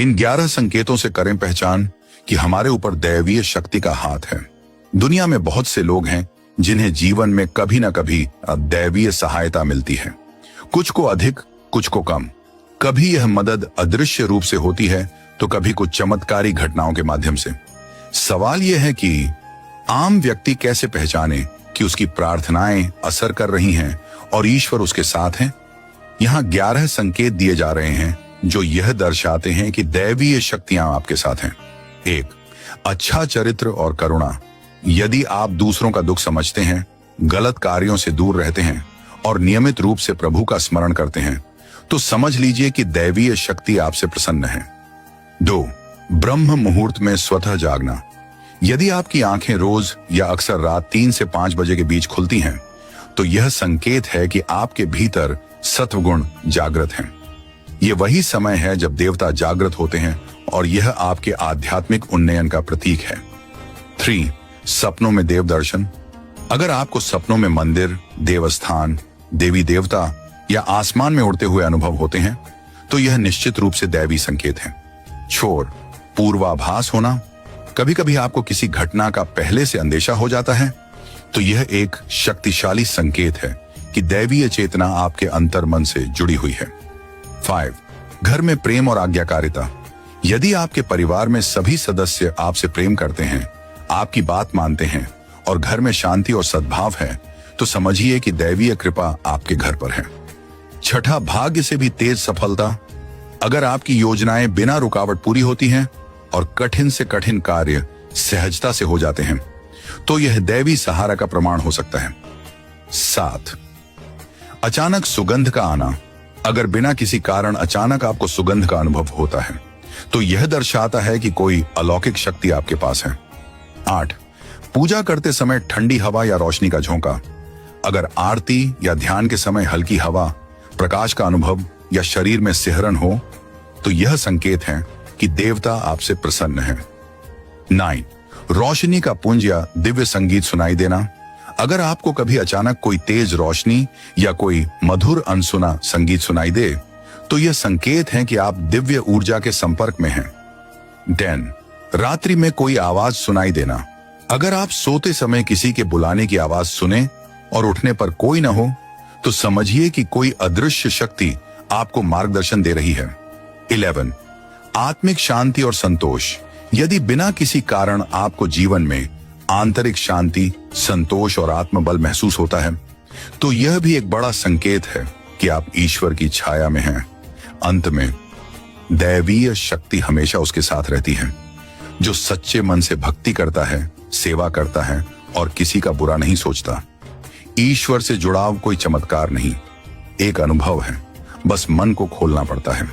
इन 11 संकेतों से करें पहचान कि हमारे ऊपर दैवीय शक्ति का हाथ है। दुनिया में बहुत से लोग हैं जिन्हें जीवन में कभी न कभी दैवीय सहायता मिलती है, कुछ को अधिक, कुछ को कम। कभी यह मदद अदृश्य रूप से होती है तो कभी कुछ चमत्कारी घटनाओं के माध्यम से। सवाल यह है कि आम व्यक्ति कैसे पहचाने कि उसकी प्रार्थनाएं असर कर रही हैं और ईश्वर उसके साथ हैं। यहाँ 11 संकेत दिए जा रहे हैं जो यह दर्शाते हैं कि दैवीय शक्तियां आपके साथ हैं। 1. अच्छा चरित्र और करुणा। यदि आप दूसरों का दुख समझते हैं, गलत कार्यों से दूर रहते हैं और नियमित रूप से प्रभु का स्मरण करते हैं, तो समझ लीजिए कि दैवीय शक्ति आपसे प्रसन्न है। 2. ब्रह्म मुहूर्त में स्वतः जागना। यदि आपकी आंखें रोज या अक्सर रात 3 से 5 बजे के बीच खुलती हैं, तो यह संकेत है कि आपके भीतर सत्वगुण जागृत हैं। यह वही समय है जब देवता जागृत होते हैं और यह आपके आध्यात्मिक उन्नयन का प्रतीक है। 3. सपनों में देव दर्शन। अगर आपको सपनों में मंदिर, देवस्थान, देवी देवता या आसमान में उड़ते हुए अनुभव होते हैं, तो यह निश्चित रूप से दैवी संकेत है। छोर, पूर्वाभास होना। कभी कभी आपको किसी घटना का पहले से अंदेशा हो जाता है, तो यह एक शक्तिशाली संकेत है कि दैवीय चेतना आपके अंतर्मन से जुड़ी हुई है। 5. घर में प्रेम और आज्ञाकारिता। यदि आपके परिवार में सभी सदस्य आपसे प्रेम करते हैं, आपकी बात मानते हैं और घर में शांति और सद्भाव है, तो समझिए कि दैवीय कृपा आपके घर पर है। 6. भाग्य से भी तेज सफलता। अगर आपकी योजनाएं बिना रुकावट पूरी होती हैं और कठिन से कठिन कार्य सहजता से हो जाते हैं, तो यह दैवी सहारा का प्रमाण हो सकता है। 7. अचानक सुगंध का आना। अगर बिना किसी कारण अचानक आपको सुगंध का अनुभव होता है, तो यह दर्शाता है कि कोई अलौकिक शक्ति आपके पास है। 8. पूजा करते समय ठंडी हवा या रोशनी का झोंका। अगर आरती या ध्यान के समय हल्की हवा, प्रकाश का अनुभव या शरीर में सिहरन हो, तो यह संकेत है कि देवता आपसे प्रसन्न है। 9. रोशनी का पुंज या दिव्य संगीत सुनाई देना। अगर आपको कभी अचानक कोई तेज रोशनी या कोई मधुर अनसुना संगीत सुनाई दे, तो यह संकेत है कि आप दिव्य ऊर्जा के संपर्क में हैं। 10. रात्रि में कोई आवाज सुनाई देना। अगर आप सोते समय किसी के बुलाने की आवाज सुने और उठने पर कोई न हो, तो समझिए कि कोई अदृश्य शक्ति आपको मार्गदर्शन दे रही है। 11. आत्मिक शांति और संतोष। यदि बिना किसी कारण आपको जीवन में आंतरिक शांति, संतोष और आत्मबल महसूस होता है, तो यह भी एक बड़ा संकेत है कि आप ईश्वर की छाया में हैं। अंत में, दैवीय शक्ति हमेशा उसके साथ रहती है। जो सच्चे मन से भक्ति करता है, सेवा करता है और किसी का बुरा नहीं सोचता। ईश्वर से जुड़ाव कोई चमत्कार नहीं, एक अनुभव है, बस मन को खोलना पड़ता है।